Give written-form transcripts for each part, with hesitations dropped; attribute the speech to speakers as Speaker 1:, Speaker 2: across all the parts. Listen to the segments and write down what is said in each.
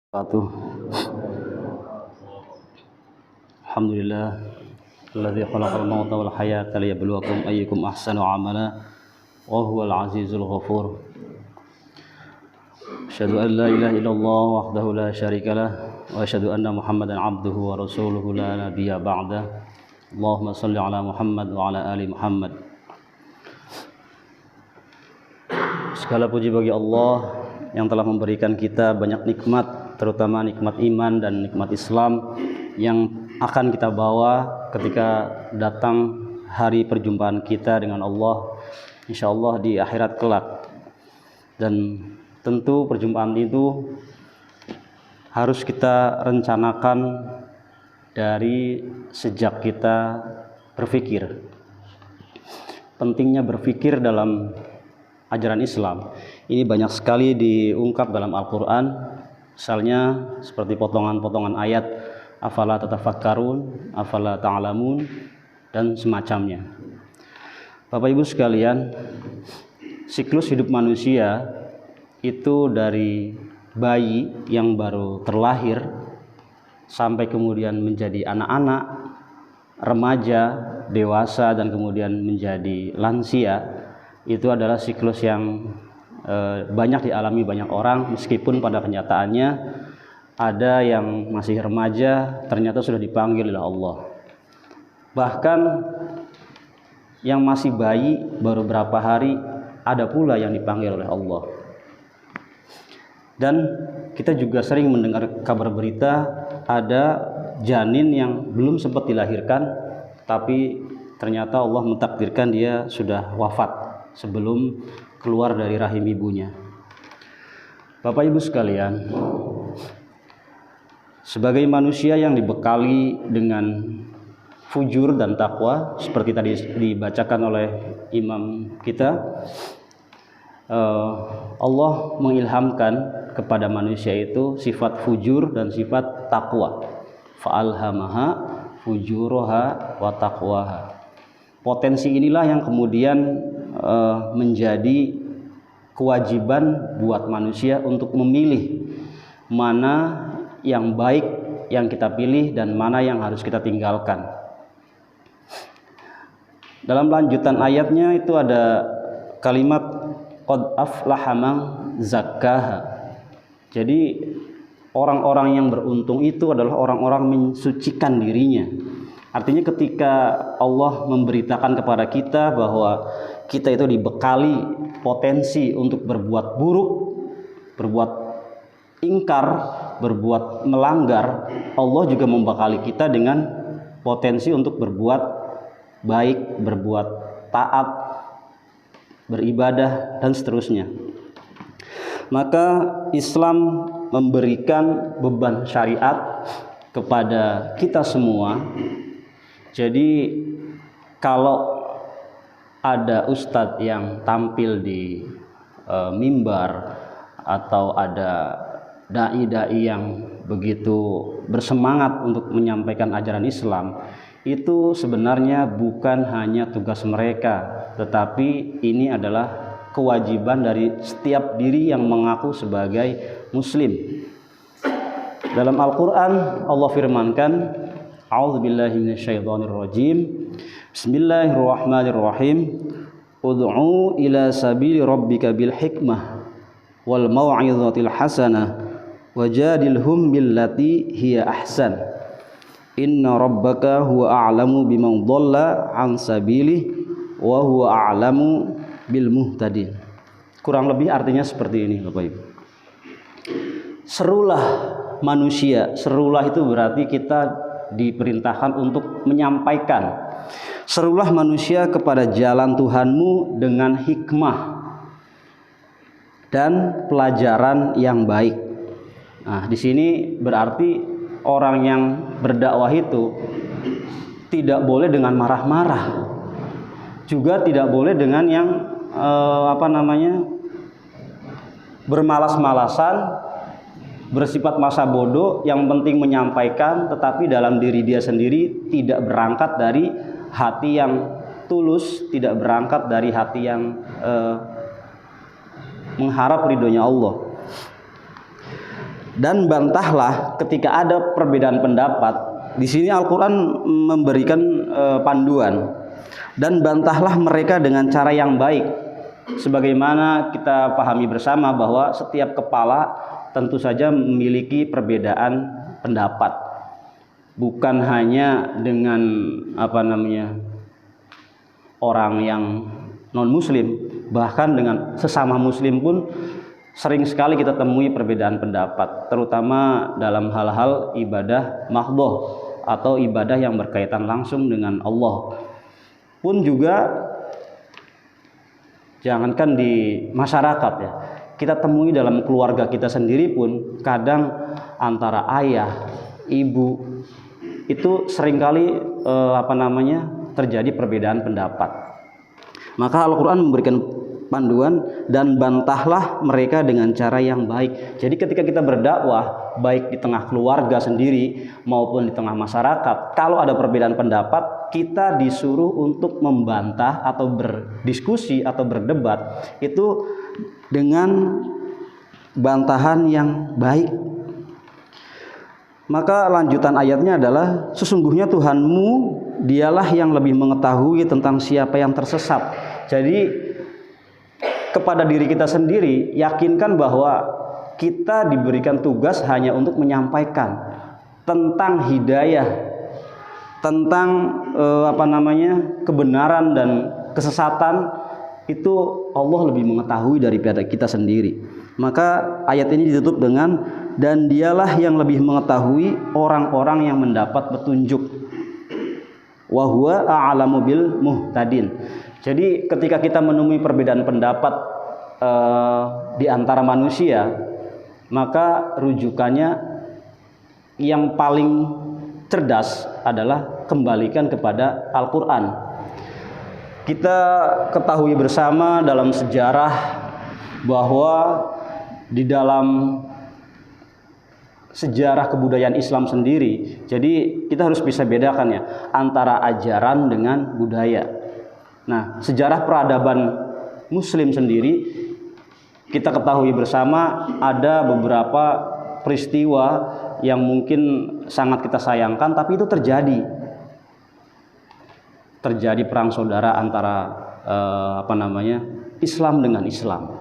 Speaker 1: Wabarakatuh. Alhamdulillah alladzi khalaqal mauta wal hayata liyabluwakum ayyukum ahsanu amala wa huwal azizul ghafur. Asyhadu an la ilaha illallah wahdahu la syarikalah wa asyhadu anna Muhammadan abduhu wa rasuluhu la nabiyya ba'da. Allahumma shalli ala Muhammad wa ala ali Muhammad. Segala puji bagi Allah yang telah memberikan kita banyak nikmat, terutama nikmat iman dan nikmat Islam yang akan kita bawa ketika datang hari perjumpaan kita dengan Allah, insyaallah di akhirat kelak. Dan tentu perjumpaan itu harus kita rencanakan dari sejak kita berpikir. Pentingnya berpikir dalam ajaran Islam ini banyak sekali diungkap dalam Al-Quran, misalnya seperti potongan-potongan ayat afala tatafakkarun, afala ta'lamun, dan semacamnya. Bapak Ibu sekalian, siklus hidup manusia itu dari bayi yang baru terlahir sampai kemudian menjadi anak-anak, remaja, dewasa, dan kemudian menjadi lansia. Itu adalah siklus yang banyak dialami banyak orang, meskipun pada kenyataannya ada yang masih remaja ternyata sudah dipanggil oleh Allah. Bahkan yang masih bayi baru berapa hari ada pula yang dipanggil oleh Allah. Dan kita juga sering mendengar kabar berita ada janin yang belum sempat dilahirkan, tapi ternyata Allah mentakdirkan dia sudah wafat sebelum keluar dari rahim ibunya. Bapak Ibu sekalian, sebagai manusia yang dibekali dengan fujur dan takwa seperti tadi dibacakan oleh imam kita, Allah mengilhamkan kepada manusia itu sifat fujur dan sifat takwa. Fa'alhamaha fujuraha wa taqwaha. Potensi inilah yang kemudian menjadi kewajiban buat manusia untuk memilih mana yang baik yang kita pilih dan mana yang harus kita tinggalkan. Dalam lanjutan ayatnya itu ada kalimat qad aflaha man zakkaha. Jadi orang-orang yang beruntung itu adalah orang-orang mensucikan dirinya. Artinya ketika Allah memberitakan kepada kita bahwa kita itu dibekali potensi untuk berbuat buruk, berbuat ingkar, berbuat melanggar, Allah juga membekali kita dengan potensi untuk berbuat baik, berbuat taat, beribadah, dan seterusnya. Maka Islam memberikan beban syariat kepada kita semua. Jadi kalau ada ustadz yang tampil di mimbar atau ada dai-dai yang begitu bersemangat untuk menyampaikan ajaran Islam, itu sebenarnya bukan hanya tugas mereka, tetapi ini adalah kewajiban dari setiap diri yang mengaku sebagai muslim. Dalam Al-Quran Allah firmankan, a'udzubillahi minasyaitonirrajim, bismillahirrahmanirrahim, ud'u ila sabili rabbika bil hikmah wal mau'izatil hasanah wajadilhum billati hiya ahsan inna rabbaka huwa a'lamu biman dhalla an sabilihi wa huwa a'lamu bil muhtadin. Kurang lebih artinya seperti ini, Bapak Ibu. Serulah manusia, serulah itu berarti kita diperintahkan untuk menyampaikan. Serulah manusia kepada jalan Tuhanmu dengan hikmah dan pelajaran yang baik. Nah, di sini berarti orang yang berdakwah itu tidak boleh dengan marah-marah, juga tidak boleh dengan yang bermalas-malasan, bersifat masa bodoh, yang penting menyampaikan, tetapi dalam diri dia sendiri tidak berangkat dari hati yang tulus, tidak berangkat dari hati yang mengharap ridhonya Allah. Dan bantahlah ketika ada perbedaan pendapat. Di sini Al-Qur'an memberikan panduan. Dan bantahlah mereka dengan cara yang baik. Sebagaimana kita pahami bersama bahwa setiap kepala tentu saja memiliki perbedaan pendapat. Bukan hanya dengan orang yang non muslim, bahkan dengan sesama muslim pun sering sekali kita temui perbedaan pendapat, terutama dalam hal-hal ibadah mahdhah atau ibadah yang berkaitan langsung dengan Allah. Pun juga jangankan di masyarakat ya, kita temui dalam keluarga kita sendiri pun kadang antara ayah, ibu itu seringkali terjadi perbedaan pendapat. Maka Al-Qur'an memberikan panduan, dan bantahlah mereka dengan cara yang baik. Jadi ketika kita berdakwah, baik di tengah keluarga sendiri maupun di tengah masyarakat, kalau ada perbedaan pendapat, kita disuruh untuk membantah atau berdiskusi atau berdebat itu dengan bantahan yang baik. Maka lanjutan ayatnya adalah, sesungguhnya Tuhanmu dialah yang lebih mengetahui tentang siapa yang tersesat. Jadi kepada diri kita sendiri, yakinkan bahwa kita diberikan tugas hanya untuk menyampaikan tentang hidayah, tentang kebenaran dan kesesatan. Itu Allah lebih mengetahui daripada kita sendiri. Maka ayat ini ditutup dengan, dan dialah yang lebih mengetahui orang-orang yang mendapat petunjuk. Wa huwa a'lamu bil muhtadin. Jadi ketika kita menemui perbedaan pendapat di antara manusia, maka rujukannya yang paling cerdas adalah kembalikan kepada Al-Qur'an. Kita ketahui bersama dalam sejarah bahwa di dalam sejarah kebudayaan Islam sendiri, jadi kita harus bisa bedakan ya antara ajaran dengan budaya. Nah, sejarah peradaban Muslim sendiri kita ketahui bersama ada beberapa peristiwa yang mungkin sangat kita sayangkan, tapi itu terjadi perang saudara antara Islam dengan Islam.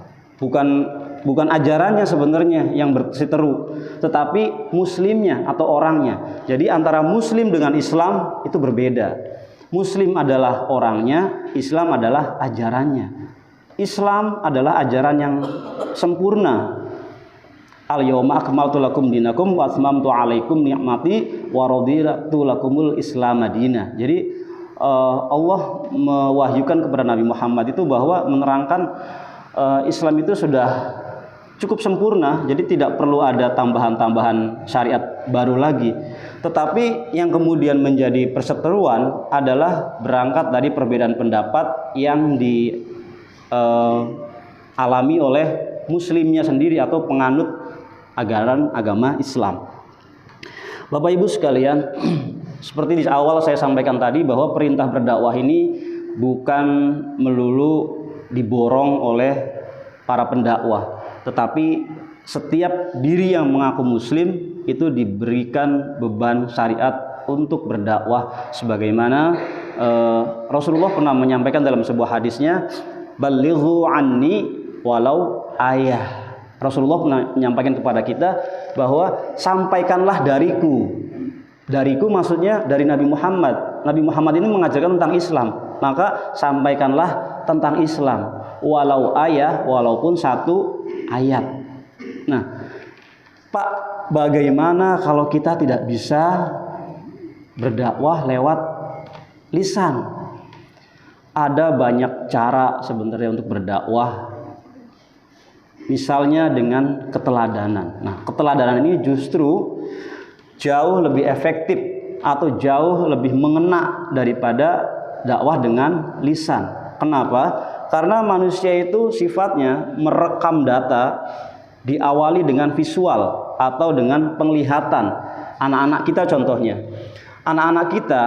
Speaker 1: Bukan ajarannya sebenarnya yang berseteru, tetapi muslimnya atau orangnya. Jadi antara muslim dengan Islam itu berbeda. Muslim adalah orangnya, Islam adalah ajarannya. Islam adalah ajaran yang sempurna. Al-yauma akmaltu lakum dinakum wa atmamtu alaikum ni'mati wa raditu lakumul Islam madina. Jadi Allah mewahyukan kepada Nabi Muhammad itu bahwa menerangkan Islam itu sudah cukup sempurna, jadi tidak perlu ada tambahan-tambahan syariat baru lagi. Tetapi yang kemudian menjadi perseteruan adalah berangkat dari perbedaan pendapat yang dialami oleh muslimnya sendiri atau penganut agama Islam. Bapak Ibu sekalian, seperti di awal saya sampaikan tadi bahwa perintah berdakwah ini bukan melulu diborong oleh para pendakwah, tetapi setiap diri yang mengaku muslim itu diberikan beban syariat untuk berdakwah, sebagaimana Rasulullah pernah menyampaikan dalam sebuah hadisnya, balighu anni walau ayah. Rasulullah pernah menyampaikan kepada kita bahwa sampaikanlah dariku. Dariku maksudnya dari Nabi Muhammad. Nabi Muhammad ini mengajarkan tentang Islam, maka sampaikanlah tentang Islam walau ayah, walaupun satu ayat. Nah, Pak, bagaimana kalau kita tidak bisa berdakwah lewat lisan? Ada banyak cara sebenarnya untuk berdakwah. Misalnya dengan keteladanan. Nah, keteladanan ini justru jauh lebih efektif atau jauh lebih mengena daripada dakwah dengan lisan. Kenapa? Karena manusia itu sifatnya merekam data diawali dengan visual atau dengan penglihatan. Anak-anak kita contohnya. Anak-anak kita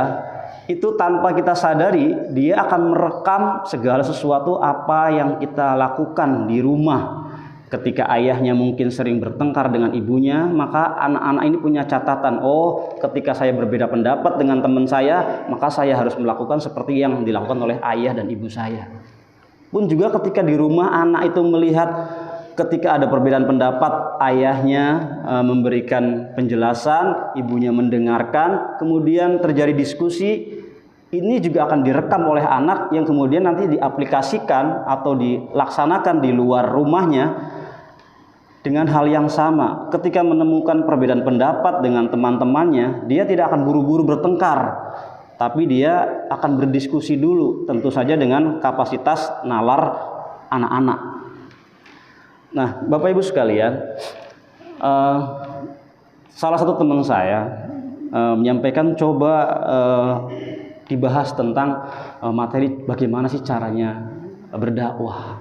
Speaker 1: itu tanpa kita sadari dia akan merekam segala sesuatu apa yang kita lakukan di rumah. Ketika ayahnya mungkin sering bertengkar dengan ibunya, maka anak-anak ini punya catatan, oh ketika saya berbeda pendapat dengan teman saya, maka saya harus melakukan seperti yang dilakukan oleh ayah dan ibu saya. Pun juga ketika di rumah anak itu melihat ketika ada perbedaan pendapat, ayahnya memberikan penjelasan, ibunya mendengarkan, kemudian terjadi diskusi, ini juga akan direkam oleh anak yang kemudian nanti diaplikasikan atau dilaksanakan di luar rumahnya dengan hal yang sama. Ketika menemukan perbedaan pendapat dengan teman-temannya, dia tidak akan buru-buru bertengkar, tapi dia akan berdiskusi dulu, tentu saja dengan kapasitas nalar anak-anak. Nah, Bapak Ibu sekalian, salah satu teman saya menyampaikan coba dibahas tentang materi bagaimana sih caranya berdakwah.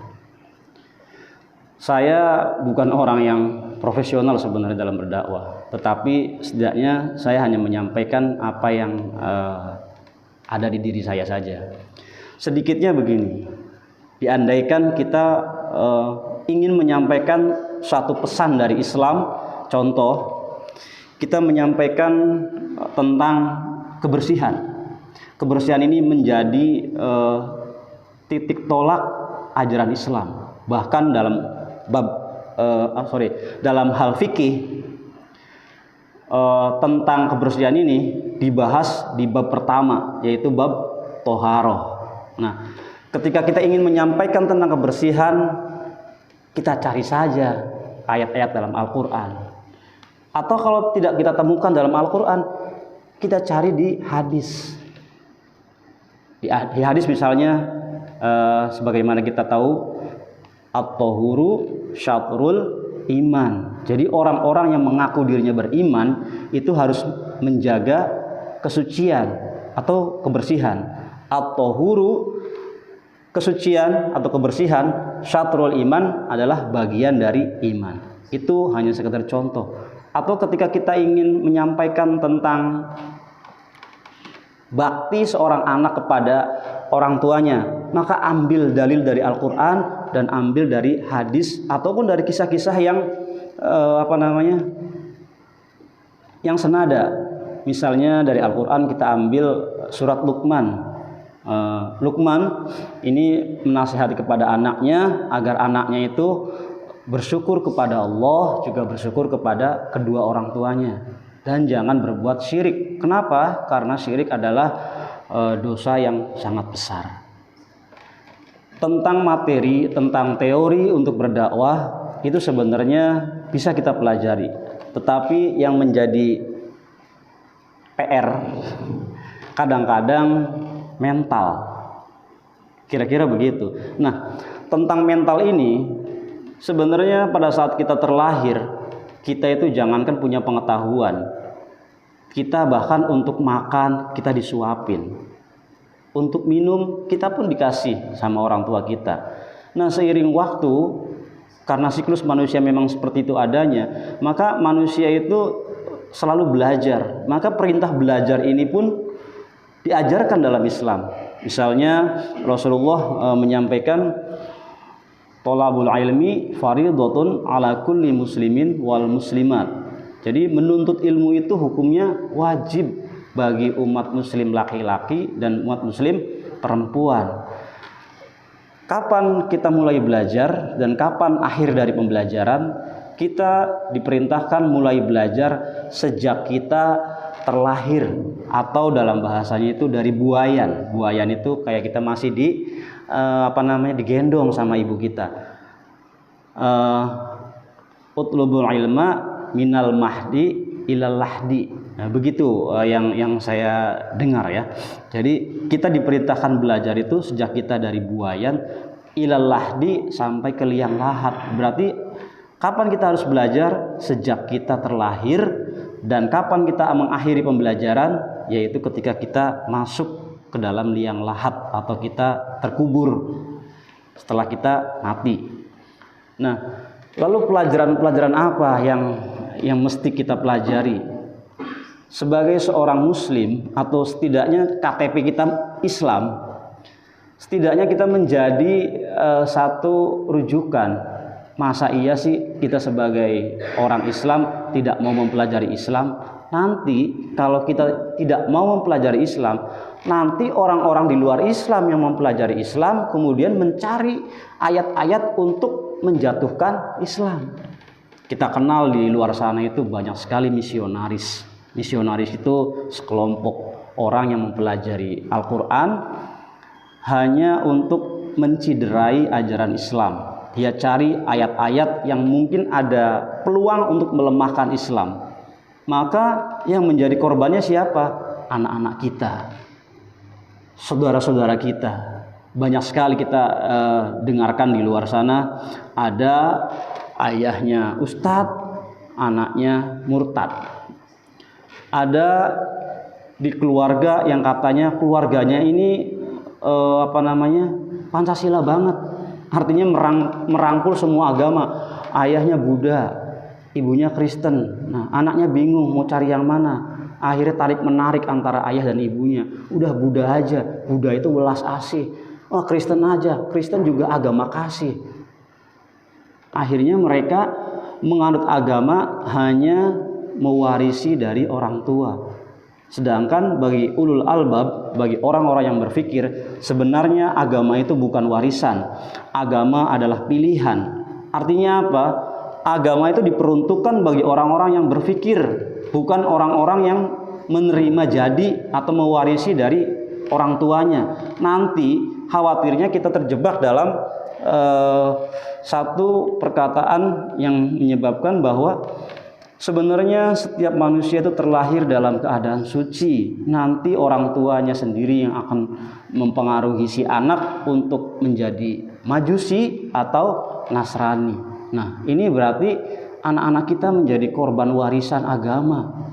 Speaker 1: Saya bukan orang yang profesional sebenarnya dalam berdakwah, tetapi setidaknya saya hanya menyampaikan apa yang ada di diri saya saja. Sedikitnya begini, diandaikan kita ingin menyampaikan suatu pesan dari Islam, contoh kita menyampaikan tentang kebersihan. Kebersihan ini menjadi titik tolak ajaran Islam. Bahkan dalam hal fikih tentang kebersihan ini dibahas di bab pertama, yaitu bab toharoh. Nah, ketika kita ingin menyampaikan tentang kebersihan, kita cari saja ayat-ayat dalam Al-Quran, atau kalau tidak kita temukan dalam Al-Quran, kita cari di hadis. Di hadis misalnya sebagaimana kita tahu, at-tahuru syatrul iman. Jadi orang-orang yang mengaku dirinya beriman itu harus menjaga kesucian atau kebersihan. At-tahuru, kesucian atau kebersihan, syatrul iman adalah bagian dari iman. Itu hanya sekedar contoh. Atau ketika kita ingin menyampaikan tentang bakti seorang anak kepada orang tuanya, maka ambil dalil dari Al-Quran dan ambil dari hadis ataupun dari kisah-kisah yang yang senada. Misalnya dari Al-Quran kita ambil surat Luqman. Luqman ini menasihati kepada anaknya agar anaknya itu bersyukur kepada Allah, juga bersyukur kepada kedua orang tuanya, dan jangan berbuat syirik. Kenapa? Karena syirik adalah dosa yang sangat besar. Tentang materi, tentang teori untuk berdakwah itu sebenarnya bisa kita pelajari, tetapi yang menjadi PR kadang-kadang mental, kira-kira begitu. Nah, tentang mental ini sebenarnya pada saat kita terlahir, kita itu jangankan punya pengetahuan, kita bahkan untuk makan kita disuapin, untuk minum kita pun dikasih sama orang tua kita. Nah, seiring waktu, karena siklus manusia memang seperti itu adanya, maka manusia itu selalu belajar. Maka perintah belajar ini pun diajarkan dalam Islam. Misalnya Rasulullah menyampaikan, tolabul ilmi fardhatun ala kulli muslimin wal muslimat. Jadi menuntut ilmu itu hukumnya wajib bagi umat muslim laki-laki dan umat muslim perempuan. Kapan kita mulai belajar dan kapan akhir dari pembelajaran? Kita diperintahkan mulai belajar sejak kita terlahir, atau dalam bahasanya itu dari buayan. Buayan itu kayak kita masih digendong sama ibu kita. Utlubul ilma minal mahdi ilal lahdi. Nah, begitu yang saya dengar ya. Jadi kita diperintahkan belajar itu sejak kita dari buayan ilal lahdi sampai ke liang lahat. Berarti kapan kita harus belajar? Sejak kita terlahir. Dan kapan kita mengakhiri pembelajaran? Yaitu ketika kita masuk ke dalam liang lahat atau kita terkubur setelah kita mati. Nah, lalu pelajaran-pelajaran apa yang mesti kita pelajari? Sebagai seorang muslim, atau setidaknya KTP kita Islam, setidaknya kita menjadi satu rujukan Masa iya sih kita sebagai orang Islam tidak mau mempelajari Islam? Nanti kalau kita tidak mau mempelajari Islam, nanti orang-orang di luar Islam yang mempelajari Islam kemudian mencari ayat-ayat untuk menjatuhkan Islam. Kita kenal di luar sana itu banyak sekali misionaris. Misionaris itu sekelompok orang yang mempelajari Al-Quran hanya untuk menciderai ajaran Islam. Dia cari ayat-ayat yang mungkin ada peluang untuk melemahkan Islam. Maka yang menjadi korbannya siapa? Anak-anak kita, saudara-saudara kita. Banyak sekali kita dengarkan di luar sana, ada ayahnya ustadz, anaknya murtad. Ada di keluarga yang katanya keluarganya ini Pancasila banget. Artinya merangkul semua agama. Ayahnya Buddha, ibunya Kristen. Nah, anaknya bingung mau cari yang mana. Akhirnya tarik menarik antara ayah dan ibunya. Udah Buddha aja. Buddha itu welas asih. Oh, Kristen aja. Kristen juga agama kasih. Akhirnya mereka menganut agama hanya mewarisi dari orang tua. Sedangkan bagi ulul albab, bagi orang-orang yang berpikir, sebenarnya agama itu bukan warisan. Agama adalah pilihan. Artinya apa? Agama itu diperuntukkan bagi orang-orang yang berpikir, bukan orang-orang yang menerima jadi atau mewarisi dari orang tuanya. Nanti khawatirnya kita terjebak dalam satu perkataan yang menyebabkan bahwa sebenarnya setiap manusia itu terlahir dalam keadaan suci. Nanti orang tuanya sendiri yang akan mempengaruhi si anak untuk menjadi Majusi atau Nasrani. Nah, ini berarti anak-anak kita menjadi korban warisan agama.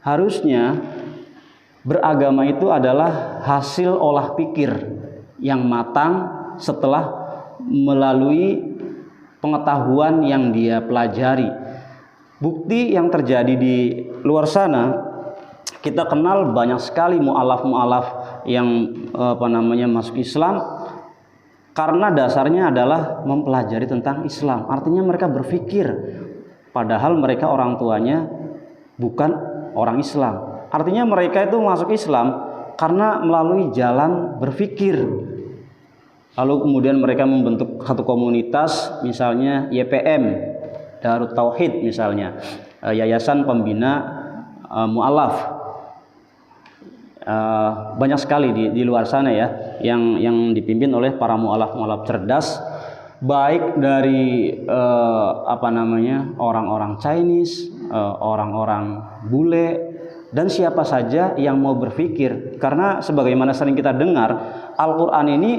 Speaker 1: Harusnya beragama itu adalah hasil olah pikir yang matang setelah melalui pengetahuan yang dia pelajari. Bukti yang terjadi di luar sana, kita kenal banyak sekali mu'alaf-mu'alaf yang masuk Islam karena dasarnya adalah mempelajari tentang Islam. Artinya mereka berpikir, padahal mereka orang tuanya bukan orang Islam. Artinya mereka itu masuk Islam karena melalui jalan berpikir. Lalu kemudian mereka membentuk satu komunitas, misalnya YPM, Darut Tauhid misalnya, Yayasan Pembina Mu'alaf. Banyak sekali di luar sana ya, yang dipimpin oleh para mu'alaf cerdas, baik dari orang-orang Chinese, orang-orang bule, dan siapa saja yang mau berpikir. Karena sebagaimana sering kita dengar, Al-Quran ini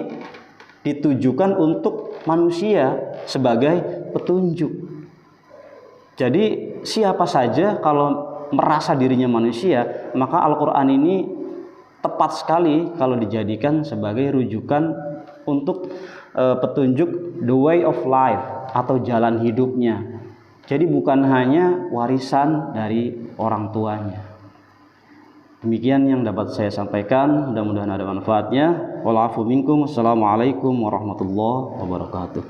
Speaker 1: ditujukan untuk manusia sebagai petunjuk. Jadi siapa saja kalau merasa dirinya manusia, maka Al-Quran ini tepat sekali kalau dijadikan sebagai rujukan untuk petunjuk the way of life atau jalan hidupnya. Jadi bukan hanya warisan dari orang tuanya. Demikian yang dapat saya sampaikan, mudah-mudahan ada manfaatnya. Wal afu minkum. Assalamualaikum warahmatullahi wabarakatuh.